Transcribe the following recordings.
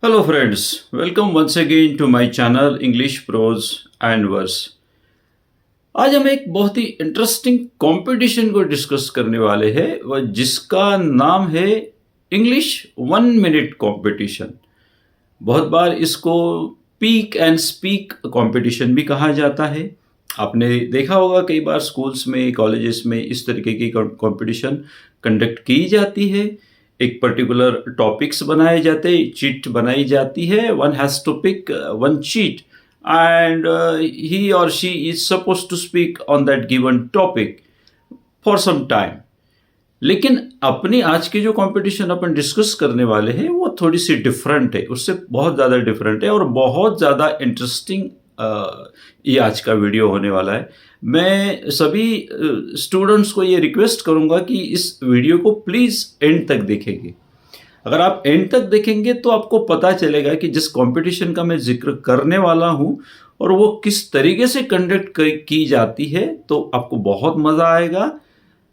Hello friends, welcome once again to my channel English Prose and Verse। आज हम एक बहुत ही इंटरेस्टिंग कंपटीशन को डिस्कस करने वाले हैं वह जिसका नाम है इंग्लिश 1 मिनट कंपटीशन। बहुत बार इसको पीक एंड स्पीक कंपटीशन भी कहा जाता है। आपने देखा होगा कई बार स्कूल्स में कॉलेजेस में इस तरीके की कंपटीशन कंडक्ट की जाती है। एक पर्टिकुलर टॉपिक्स बनाए जाते, चीट बनाई जाती है, one has to pick one chit and he or she is suppose to speak on that given topic for some time. लेकिन अपनी आज की जो कंपटीशन अपन डिस्कस करने वाले हैं वो थोड़ी सी डिफरेंट है, उससे बहुत ज़्यादा डिफरेंट है और बहुत ज़्यादा इंटरेस्टिंग ये आज का वीडियो होने वाला है। मैं सभी स्टूडेंट्स को ये रिक्वेस्ट करूंगा कि इस वीडियो को प्लीज़ एंड तक देखेंगे। अगर आप एंड तक देखेंगे तो आपको पता चलेगा कि जिस कंपटीशन का मैं जिक्र करने वाला हूं और वो किस तरीके से कंडक्ट की जाती है, तो आपको बहुत मज़ा आएगा,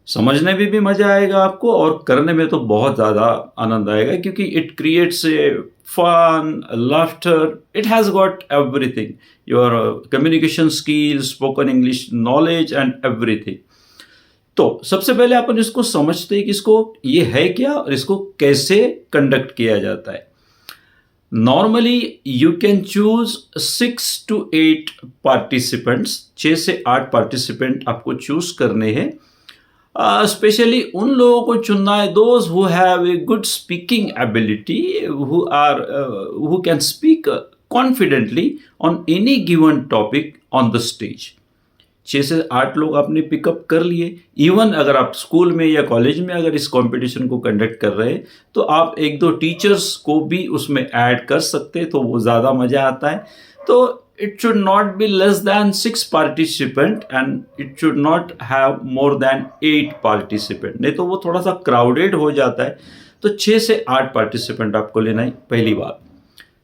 समझने में भी मज़ा आएगा आपको और करने में तो बहुत ज़्यादा आनंद आएगा क्योंकि it creates A fun, laughter, it has got everything, your communication skills, spoken English knowledge and everything। तो सबसे पहले अपन इसको समझते हैं कि इसको ये है क्या और इसको कैसे कंडक्ट किया जाता है। Normally you can choose 6 to 8 participants, 6 से 8 पार्टिसिपेंट आपको चूज करने हैं। स्पेशली उन लोगों को चुनना है those who have a good speaking ability, who can speak confidently on any given topic on the stage. 6 से 8 लोग आपने पिकअप कर लिए। इवन अगर आप स्कूल में या कॉलेज में अगर इस कंपटीशन को कंडक्ट कर रहे हैं तो आप 1-2 टीचर्स को भी उसमें ऐड कर सकते हैं, तो वो ज़्यादा मज़ा आता है। तो it should not be less than 6 participant and it should not have more than 8 participant, नहीं तो वो थोड़ा सा क्राउडेड हो जाता है। तो 6 से 8 पार्टिसिपेंट आपको लेना है, पहली बात।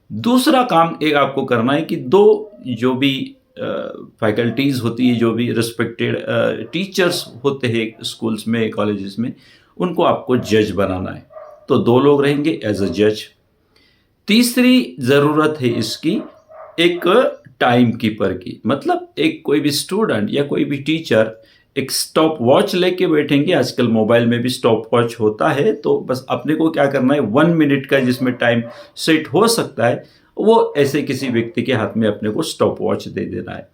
दूसरा काम एक आपको करना है कि 2 जो भी फैकल्टीज़ होती है, जो भी रिस्पेक्टेड टीचर्स होते हैं स्कूल्स में कॉलेजेस में, उनको आपको जज बनाना है। तो 2 लोग रहेंगे एज अ जज। तीसरी ज़रूरत है इसकी एक टाइम कीपर की, मतलब एक कोई भी स्टूडेंट या कोई भी टीचर एक स्टॉप वॉच लेके बैठेंगे। आजकल मोबाइल में भी स्टॉप वॉच होता है, तो बस अपने को क्या करना है 1 मिनट का जिसमें टाइम सेट हो सकता है वो ऐसे किसी व्यक्ति के हाथ में अपने को स्टॉप वॉच दे देना है।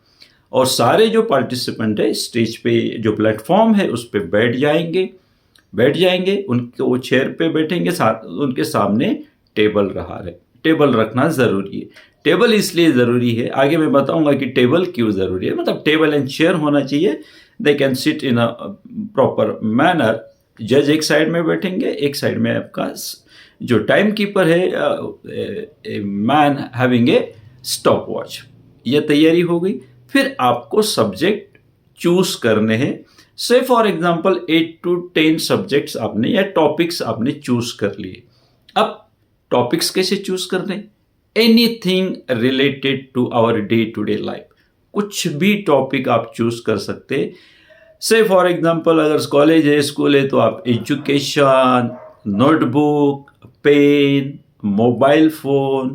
और सारे जो पार्टिसिपेंट है स्टेज पे जो प्लेटफॉर्म है उस पर बैठ जाएंगे, उनके वो चेयर पे बैठेंगे, साथ उनके सामने टेबल रखना ज़रूरी है। टेबल इसलिए ज़रूरी है, आगे मैं बताऊंगा कि टेबल क्यों ज़रूरी है। मतलब टेबल एंड चेयर होना चाहिए, they can sit in a proper manner. जज एक साइड में बैठेंगे, एक साइड में आपका जो टाइम कीपर है, man having a stop watch. ये तैयारी हो गई। फिर आपको सब्जेक्ट चूज करने हैं। से फॉर एग्जाम्पल 8 to 10 सब्जेक्ट्स आपने या टॉपिक्स आपने चूज कर लिए। अब टॉपिक्स कैसे चूज करने? Anything related to our day to day life, कुछ भी टॉपिक आप चूज कर सकते। से फॉर एग्जांपल अगर कॉलेज है, स्कूल है, तो आप education, notebook, pen, mobile phone,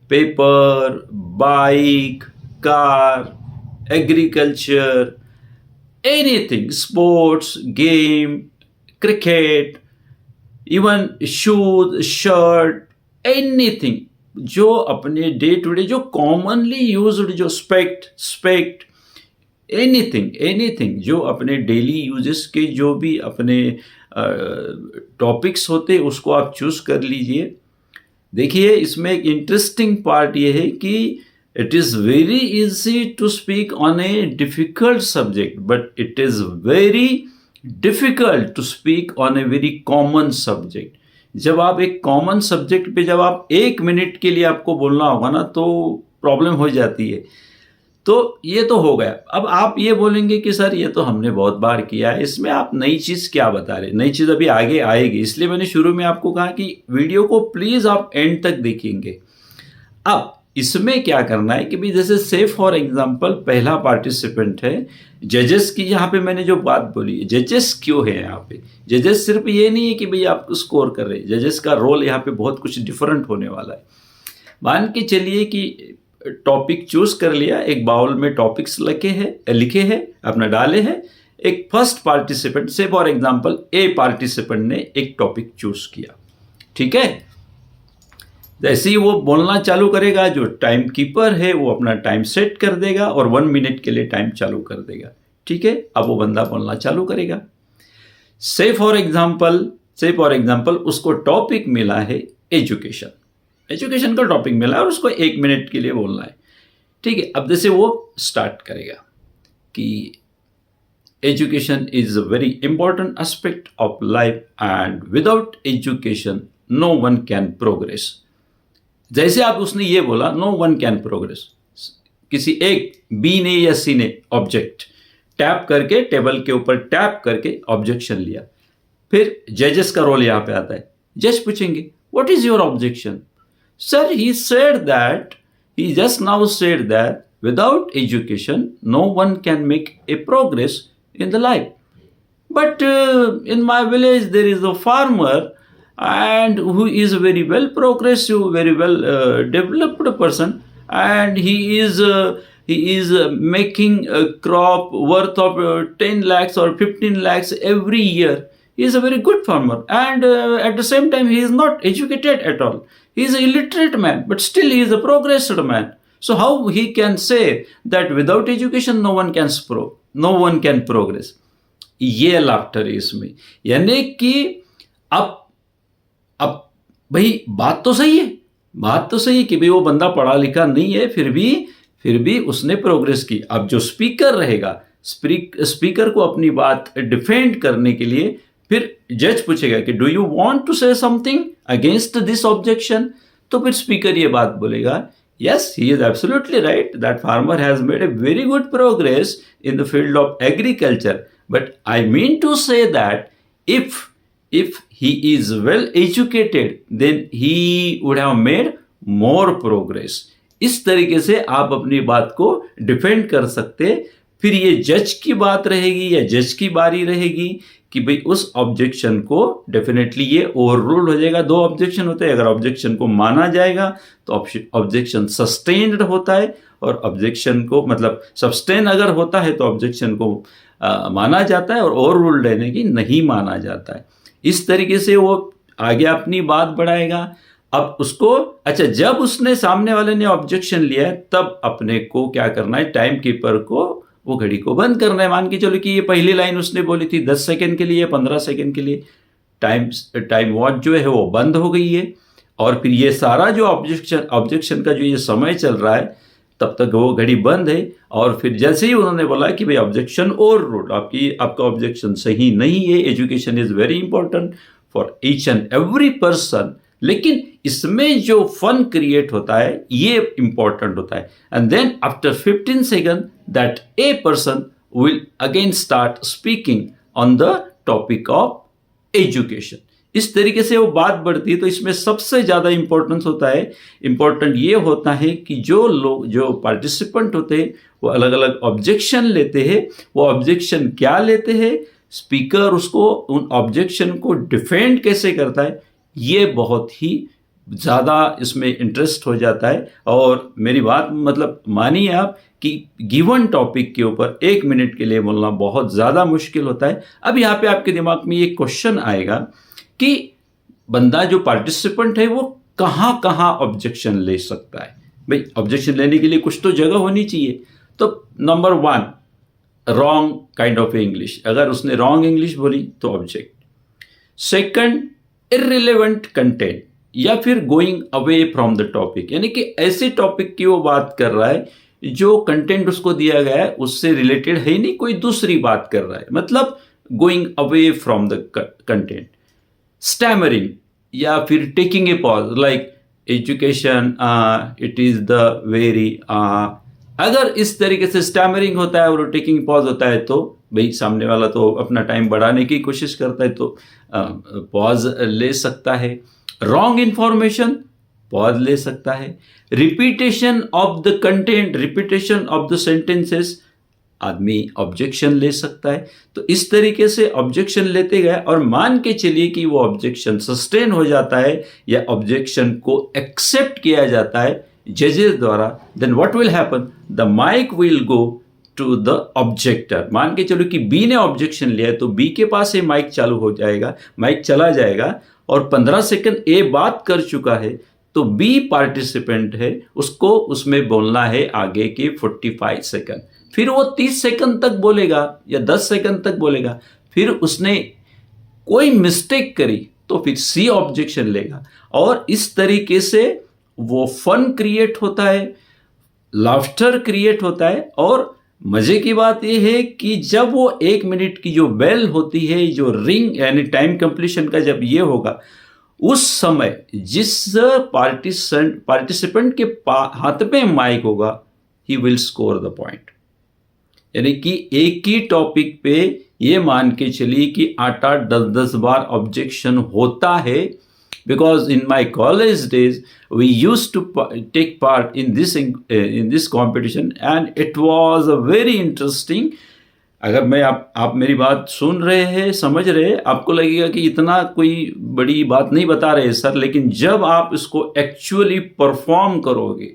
paper, bike, car, agriculture, anything, sports, game, cricket, even shoes, shirt, anything जो अपने डे टू डे जो कॉमनली यूज्ड, जो स्पेक्ट, एनीथिंग जो अपने डेली यूजेस के जो भी अपने टॉपिक्स होते उसको आप चूज कर लीजिए। देखिए इसमें एक इंटरेस्टिंग पार्ट ये है कि it is very easy to speak on a difficult subject, but it is very difficult to speak on a very common subject. जब आप एक कॉमन सब्जेक्ट पे जब आप 1 मिनट के लिए आपको बोलना होगा ना तो प्रॉब्लम हो जाती है। तो ये तो हो गया। अब आप ये बोलेंगे कि सर ये तो हमने बहुत बार किया है, इसमें आप नई चीज़ क्या बता रहे? नई चीज़ अभी आगे आएगी, इसलिए मैंने शुरू में आपको कहा कि वीडियो को प्लीज़ आप एंड तक देखेंगे। अब इसमें क्या करना है कि भाई जैसे से फॉर एग्जांपल पहला पार्टिसिपेंट है जजेस की। यहाँ पे मैंने जो बात बोली है, जजेस क्यों है यहाँ पे? जजेस सिर्फ ये नहीं है कि भाई आप स्कोर कर रहे हैं, जजेस का रोल यहाँ पे बहुत कुछ डिफरेंट होने वाला है। मान के चलिए कि टॉपिक चूज कर लिया, एक बाउल में टॉपिक्स लिखे हैं अपना डाले हैं, एक फर्स्ट पार्टिसिपेंट से फॉर एग्जांपल ए पार्टिसिपेंट ने एक टॉपिक चूज किया, ठीक है। जैसे ही वो बोलना चालू करेगा, जो टाइम कीपर है वो अपना टाइम सेट कर देगा और 1 मिनट के लिए टाइम चालू कर देगा, ठीक है। अब वो बंदा बोलना चालू करेगा। से फॉर एग्जांपल उसको टॉपिक मिला है एजुकेशन का टॉपिक मिला है और उसको 1 मिनट के लिए बोलना है, ठीक है। अब जैसे वो स्टार्ट करेगा कि education is a very important aspect of life and without education no one can progress. जैसे आप उसने ये बोला नो वन कैन प्रोग्रेस, किसी एक बी ने या सी ने ऑब्जेक्ट टैप करके, टेबल के ऊपर टैप करके ऑब्जेक्शन लिया। फिर जजेस का रोल यहां पे आता है। जज पूछेंगे what is your objection? Sir he just now said that without education no one can make a progress in the life. But in my village there is a farmer and who is a very well progressive, very well developed person, and he is making a crop worth of 10 lakhs or 15 lakhs every year. He is a very good farmer, and at the same time he is not educated at all. He is an illiterate man, but still he is a progressed man. So how he can say that without education no one can progress? ये laughter है इसमें, यानी कि अब भाई बात तो सही है कि भाई वो बंदा पढ़ा लिखा नहीं है, फिर भी उसने प्रोग्रेस की। अब जो स्पीकर रहेगा, स्पीकर को अपनी बात डिफेंड करने के लिए फिर जज पूछेगा कि do you want to say something against this objection, तो फिर स्पीकर ये बात बोलेगा yes, he is absolutely right that farmer has made a very good progress in the field of agriculture, but I mean to say that if he is well educated then he would have made more progress. इस तरीके से आप अपनी बात को defend कर सकते। फिर ये जज की बात रहेगी या जज की बारी रहेगी कि भाई उस ऑब्जेक्शन को डेफिनेटली ये ओवर रूल हो जाएगा। 2 ऑब्जेक्शन होते हैं, अगर ऑब्जेक्शन को माना जाएगा तो ऑब्जेक्शन सस्टेन्ड होता है, और ऑब्जेक्शन को मतलब सस्टेन अगर होता है तो ऑब्जेक्शन को माना जाता है, और ओवर रूल रहने की नहीं माना जाता है। इस तरीके से वो आगे अपनी बात बढ़ाएगा। अब उसको अच्छा, जब उसने सामने वाले ने ऑब्जेक्शन लिया है तब अपने को क्या करना है, टाइम कीपर को वो घड़ी को बंद करना है। मान के चलो कि ये पहली लाइन उसने बोली थी 10 सेकंड के लिए, 15 सेकंड के लिए, टाइम वॉच जो है वो बंद हो गई है, और फिर ये सारा जो ऑब्जेक्शन का जो ये समय चल रहा है तब तक वो घड़ी बंद है। और फिर जैसे ही उन्होंने बोला कि भाई ऑब्जेक्शन ओवर रूल्ड, आपका ऑब्जेक्शन सही नहीं है, education is very important for each and every person, लेकिन इसमें जो फन क्रिएट होता है ये इंपॉर्टेंट होता है। And then after 15 second that a person will again start speaking on the topic of education. इस तरीके से वो बात बढ़ती है। तो इसमें सबसे ज़्यादा इम्पोर्टेंट ये होता है कि जो पार्टिसिपेंट होते हैं वो अलग अलग ऑब्जेक्शन लेते हैं। वो ऑब्जेक्शन क्या लेते हैं, स्पीकर उसको उन ऑब्जेक्शन को डिफेंड कैसे करता है, ये बहुत ही ज़्यादा इसमें इंटरेस्ट हो जाता है। और मेरी बात मतलब मानिए आप कि गिवन टॉपिक के ऊपर 1 मिनट के लिए बोलना बहुत ज़्यादा मुश्किल होता है। अब यहाँ पे आपके दिमाग में ये क्वेश्चन आएगा कि बंदा जो पार्टिसिपेंट है वो कहाँ कहाँ ऑब्जेक्शन ले सकता है। भाई ऑब्जेक्शन लेने के लिए कुछ तो जगह होनी चाहिए। तो number 1, wrong kind of English, अगर उसने रॉन्ग इंग्लिश बोली तो ऑब्जेक्ट। सेकंड, इररिलेवेंट कंटेंट, या फिर going away from the topic, यानी कि ऐसे टॉपिक की वो बात कर रहा है जो कंटेंट उसको दिया गया है उससे रिलेटेड है ही नहीं, कोई दूसरी बात कर रहा है, मतलब going away from the content. Stammering या फिर taking a pause, like education it is the very, अगर इस तरीके से स्टैमरिंग होता है और टेकिंग पॉज होता है तो भाई सामने वाला तो अपना टाइम बढ़ाने की कोशिश करता है तो पॉज ले सकता है। रॉन्ग इंफॉर्मेशन, पॉज ले सकता है। Repetition of the content, repetition of the sentences, आदमी ऑब्जेक्शन ले सकता है। तो इस तरीके से ऑब्जेक्शन लेते गए और मान के चलिए कि वो ऑब्जेक्शन सस्टेन हो जाता है या ऑब्जेक्शन को एक्सेप्ट किया जाता है जजेस द्वारा, then what will happen, the mic will go to the objector. मान के चलो कि बी ने ऑब्जेक्शन लिया है तो बी के पास ये माइक चालू हो जाएगा, माइक चला जाएगा और 15 सेकंड ए बात कर चुका है तो बी पार्टिसिपेंट है, उसको उसमें बोलना है आगे के 45 सेकंड। फिर वो 30 सेकंड तक बोलेगा या 10 सेकंड तक बोलेगा, फिर उसने कोई मिस्टेक करी तो फिर सी ऑब्जेक्शन लेगा और इस तरीके से वो फन क्रिएट होता है, लाफ्टर क्रिएट होता है। और मजे की बात यह है कि जब वो 1 मिनट की जो बेल होती है, जो रिंग यानी टाइम कंप्लीशन का जब ये होगा, उस समय जिस पार्टिसिपेंट के हाथ में माइक होगा, he will score the point. यानी कि एक ही टॉपिक पे ये मान के चलिए कि 8-8, 10-10 बार ऑब्जेक्शन होता है। Because in my college days we used to take part in this competition and it was a very interesting। अगर मैं आप मेरी बात सुन रहे हैं, समझ रहे हैं, आपको लगेगा कि इतना कोई बड़ी बात नहीं बता रहे सर, लेकिन जब आप इसको एक्चुअली परफॉर्म करोगे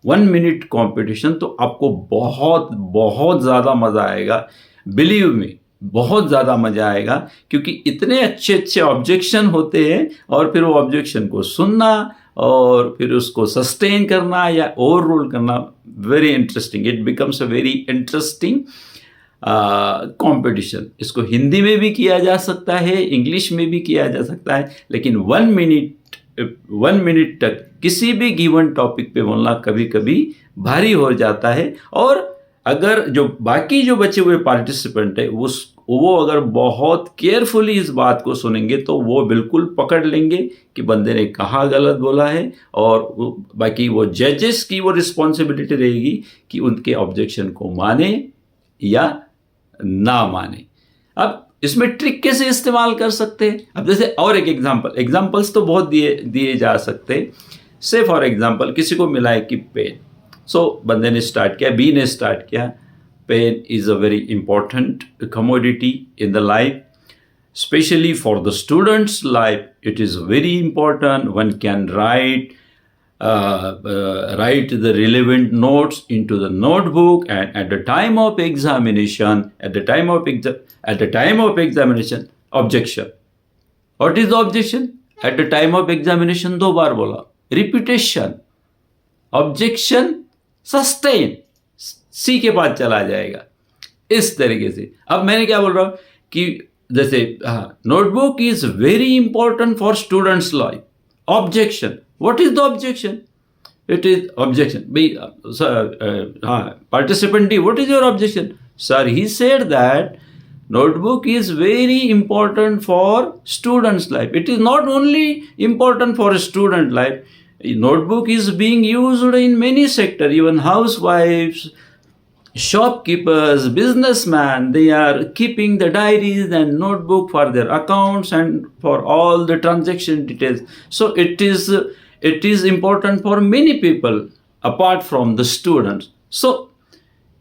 1 मिनट कॉम्पिटिशन तो आपको बहुत बहुत ज़्यादा मज़ा आएगा। बिलीव मी, बहुत ज़्यादा मज़ा आएगा क्योंकि इतने अच्छे अच्छे ऑब्जेक्शन होते हैं और फिर वो ऑब्जेक्शन को सुनना और फिर उसको सस्टेन करना या ओवर रूल करना, very interesting. It becomes a very interesting competition. इसको हिंदी में भी किया जा सकता है, इंग्लिश में भी किया जा सकता है, लेकिन 1 मिनट तक किसी भी गिवन टॉपिक पे बोलना कभी कभी भारी हो जाता है। और अगर जो बाकी जो बचे हुए पार्टिसिपेंट है वो अगर बहुत केयरफुली इस बात को सुनेंगे तो वो बिल्कुल पकड़ लेंगे कि बंदे ने कहाँ गलत बोला है। और बाकी वो जजेस की वो रिस्पॉन्सिबिलिटी रहेगी कि उनके ऑब्जेक्शन को माने या ना माने। अब इसमें ट्रिक कैसे इस्तेमाल कर सकते हैं? अब जैसे और एक एग्जाम्पल्स तो बहुत दिए जा सकते हैं। से फॉर एग्जाम्पल किसी को मिला है कि पेन, बंदे ने स्टार्ट किया, बी ने स्टार्ट किया, pen is a very important commodity in the life, specially for the students life it is very important. One can write the relevant notes into the notebook, and at the time of examination, objection. What is the objection? At the time of examination 2 बार बोला, repetition, objection, sustain, सी के बाद चला जाएगा। इस तरीके से अब मैंने क्या बोल रहा हूँ कि जैसे notebook is very important for students life, objection, what is the objection? It is objection. Participant D, what is your objection? Sir, he said that notebook is very important for students' life. It is not only important for student life. Notebook is being used in many sectors, even housewives, shopkeepers, businessmen, they are keeping the diaries and notebook for their accounts and for all the transaction details. So it is important for many people apart from the students. So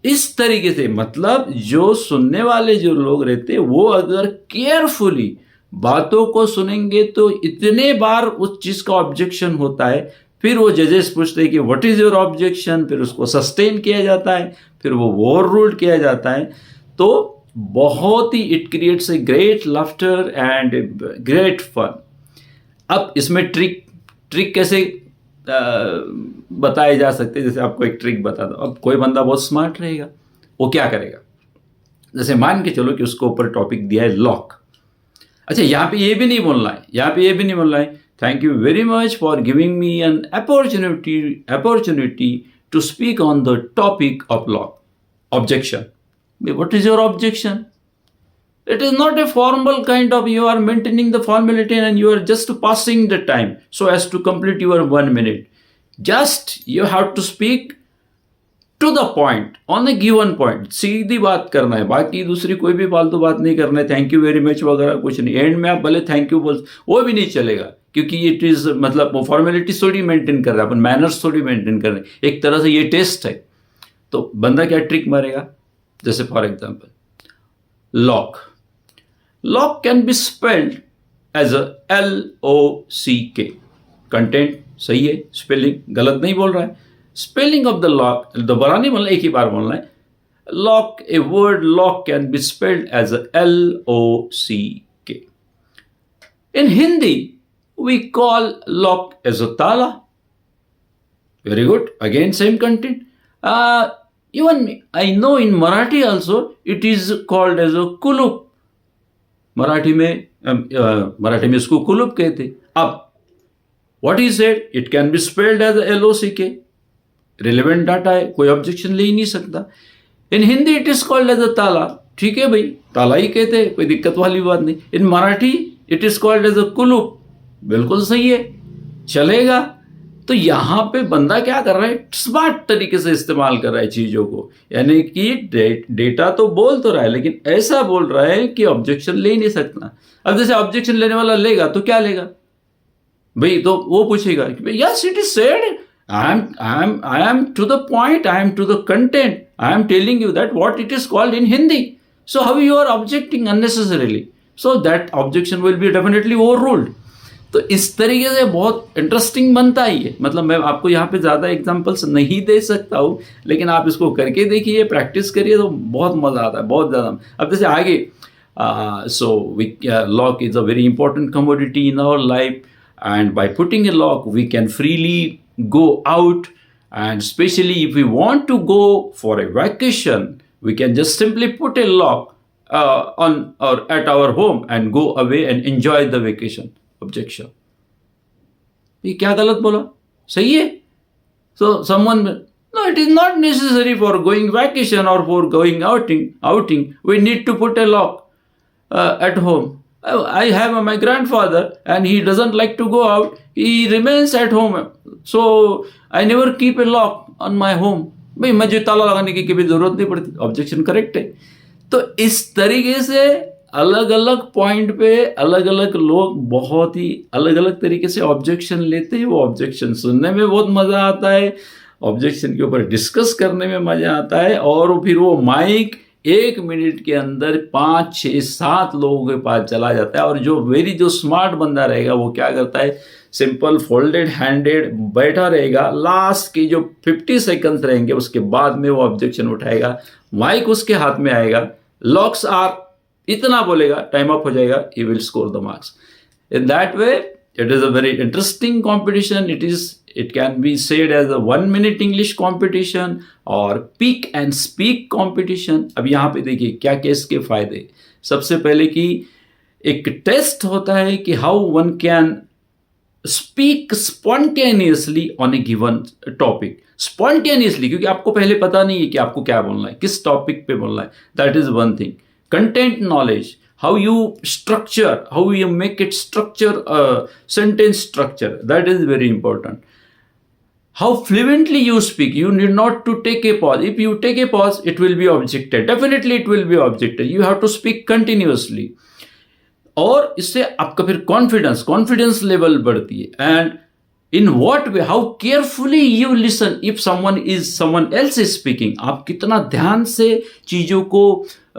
इस तरीके से मतलब जो सुनने वाले जो लोग रहते हैं वो अगर केयरफुली बातों को सुनेंगे तो इतने बार उस चीज़ का ऑब्जेक्शन होता है, फिर वो जजेस पूछते हैं कि व्हाट इज़ योर ऑब्जेक्शन, फिर उसको सस्टेन किया जाता है, फिर वो ओवर रूल्ड किया जाता है। तो बहुत ही it creates a great laughter and great fun. अब इसमें ट्रिक कैसे बताए जा सकते हैं? जैसे आपको एक ट्रिक बता दो। अब कोई बंदा बहुत स्मार्ट रहेगा, वो क्या करेगा? जैसे मान के चलो कि उसको ऊपर टॉपिक दिया है लॉक। अच्छा, यहाँ पे ये भी नहीं बोलना है, thank you very much for giving me an opportunity to speak on the topic of lock. Objection, what is your objection? It is not a formal kind of, you are maintaining the formality and you are just passing the time so as to complete your 1 minute. Just you have to speak to the point, on a given point. सीधी बात करना है, बाकी दूसरी कोई भी फालतू बात नहीं करना है, थैंक यू वेरी मच वगैरह कुछ नहीं। एंड में आप भले थैंक यू बोल, वो भी नहीं चलेगा क्योंकि इट इज़ मतलब वो फॉर्मेलिटी थोड़ी मेंटेन कर रहा है, अपन मैनर्स थोड़ी मेंटेन कर रहे हैं। एक तरह से ये टेस्ट है। तो बंदा क्या ट्रिक मारेगा? जैसे for example lock. Lock can be spelled as a LOCK. Content सही है, स्पेलिंग गलत नहीं बोल रहा है. स्पेलिंग ऑफ द लॉक दोबारा नहीं बोलना, एक ही बार बोलना है. Lock, a word lock can be spelled as a LOCK. In Hindi, we call lock as a tala. Very good. Again, same content. Even I know in Marathi also it is called as a kulup. Marathi में इसको कुलुप कहते. अब what he said, it can be spelled as LOCK. Relevant data है, कोई objection ले ही नहीं सकता. In Hindi it is called as a tala. ठीक है भाई, ताला ही कहते हैं, कोई दिक्कत वाली बात नहीं. In Marathi it is called as a kulup. बिल्कुल सही है, चलेगा. तो यहाँ पे बंदा क्या कर रहा है, स्मार्ट तरीके से इस्तेमाल कर रहा है चीज़ों को. यानी कि डेटा तो बोल तो रहा है, लेकिन ऐसा बोल रहा है कि ऑब्जेक्शन ले ही नहीं सकता. अब जैसे ऑब्जेक्शन लेने वाला लेगा तो क्या लेगा भाई, तो वो पूछेगा कि yes it is said, I am to the point, I am to the content, I am telling you that what it is called in Hindi. So how you are objecting unnecessarily? So that objection will be definitely overruled. तो इस तरीके से बहुत interesting बनता है ये. मतलब मैं आपको यहाँ पे ज़्यादा एग्जांपल्स नहीं दे सकता हूँ, लेकिन आप इसको करके देखिए, प्रैक्टिस करिए तो बहुत मज़ा आता है, बहुत ज़्यादा. अब जैसे आगे, so lock is a very important commodity in our life, and by putting a lock we can freely go out, and especially if we want to go for a vacation, we can just simply put a lock on or at our home and go away and enjoy the vacation. Objection. ये क्या गलत बोला, सही है. So someone, no, it is not necessary for going vacation or for going outing we need to put a lock at home. I have my grandfather and he doesn't like to go out, he remains at home, so I never keep a lock on my home. भाई मुझे ताला लगाने की कभी जरूरत नहीं पड़ती. Objection correct है. तो इस तरीके से अलग अलग पॉइंट पे अलग अलग लोग बहुत ही अलग अलग तरीके से ऑब्जेक्शन लेते हैं. वो ऑब्जेक्शन सुनने में बहुत मज़ा आता है, ऑब्जेक्शन के ऊपर डिस्कस करने में मज़ा आता है, और फिर वो माइक 1 मिनट के अंदर 5, 6, 7 लोगों के पास चला जाता है. और जो स्मार्ट बंदा रहेगा वो क्या करता है, सिंपल फोल्डेड हैंडेड बैठा रहेगा. लास्ट के जो 50 सेकंड्स रहेंगे उसके बाद में वो ऑब्जेक्शन उठाएगा, माइक उसके हाथ में आएगा, लॉक्स आर इतना बोलेगा, टाइम अप हो जाएगा, he will score the marks. In that way, it is a very interesting competition. It can be said as a 1-minute English competition or speak and speak competition. अब यहाँ पे देखिए क्या क्या इसके फायदे. सबसे पहले कि एक टेस्ट होता है कि how one can speak spontaneously on a given topic. Spontaneously, क्योंकि आपको पहले पता नहीं है कि आपको क्या बोलना है, किस टॉपिक पे बोलना है. That is one thing. Content knowledge, how you structure, how you make it structure, sentence structure, that is very important. How fluently you speak, you need not to take a pause. If you take a pause, it will be objected. Definitely it will be objected. You have to speak continuously. और इससे आपका फिर confidence level बढ़ती है. And in what way, how carefully you listen if someone else is speaking. आप कितना ध्यान से चीज़ों को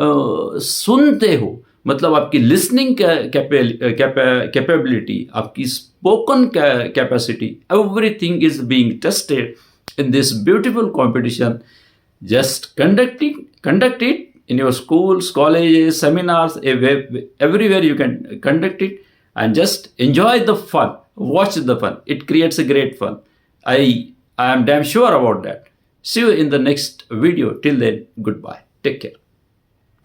सुनते हो, मतलब आपकी लिसनिंग कैपेबिलिटी, आपकी spoken capacity, everything is being tested in this beautiful competition. Just conduct it in your schools, colleges, seminars, everywhere you can conduct it, and just enjoy the fun. Watch the fun. It creates a great fun. I am damn sure about that. See you in the next video. Till then, goodbye. Take care.